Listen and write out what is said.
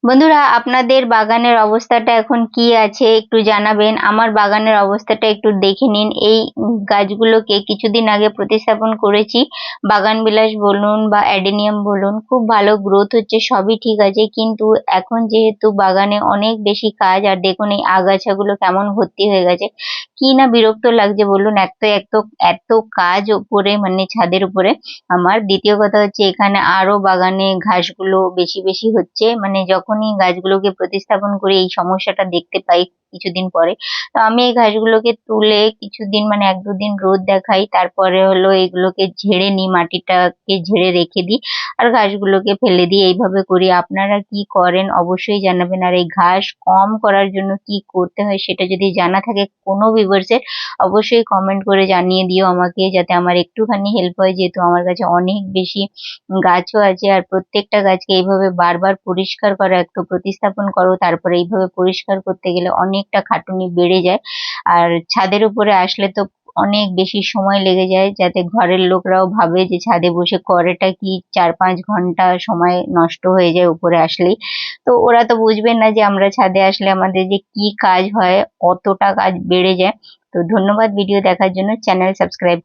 বন্ধুরা, আপনাদের বাগানের অবস্থাটা এখন কি আছে একটু জানাবেন। আমার বাগানের অবস্থাটা একটু দেখে নিন। এই গাছগুলোকে কিছুদিন আগে প্রতিস্থাপন করেছি। বাগান বিলাস বলুন বা অ্যাডেনিয়াম বলুন, খুব ভালো গ্রোথ হচ্ছে, সবই ঠিক আছে। কিন্তু এখন যেহেতু বাগানে অনেক বেশি কাজ, আর দেখুন এই আগাছাগুলো কেমন ভর্তি হয়ে গেছে, কি না বিরক্ত লাগছে বলুন। এত এত এত কাজ উপরে, মানে ছাদের উপরে আমার। দ্বিতীয় কথা হচ্ছে, এখানে আরো বাগানে ঘাসগুলো বেশি বেশি হচ্ছে, মানে যখনই গাছগুলোকে প্রতিস্থাপন করি এই সমস্যাটা দেখতে পাই কিছুদিন পরে। তো আমি এই ঘাসগুলোকে তুলে কিছুদিন, মানে 1-2 দিন রোদ দেখাই, তারপরে হলো এগুলোকে ঝেড়ে নিই, মাটিটাকে ঝেড়ে রেখে দিই, আর ঘাসগুলোকে ফেলে দিই। এইভাবে করি। আপনারা কি করেন অবশ্যই জানাবেন। আর এই ঘাস কম করার জন্য কি করতে হয় সেটা যদি জানা থাকে কোনো ভিউয়ার্সের, অবশ্যই কমেন্ট করে জানিয়ে দিও আমাকে, যাতে আমার একটুখানি হেল্প হয়। যেহেতু আমার কাছে অনেক বেশি গাছও আছে, আর প্রত্যেকটা গাছকে এইভাবে বারবার পরিষ্কার করো, একটু প্রতিস্থাপন করো, তারপরে এইভাবে পরিষ্কার করতে গেলে অনেকটা খাটুনি বেড়ে যায়। আর ছাদের উপরে আসলে তো অনেক বেশি সময় লেগে যায়, যাতে ঘরের লোকরাও ভাবে যে ছাদে বসে করেটা কি, 4-5 ঘন্টা সময় নষ্ট হয়ে যায় উপরে আসলেই। তো ওরা তো বুঝবে না যে আমরা ছাদে আসলে আমাদের যে কি কাজ হয়, কতটা কাজ বেড়ে যায়। তো ধন্যবাদ ভিডিও দেখার জন্য। Channel subscribe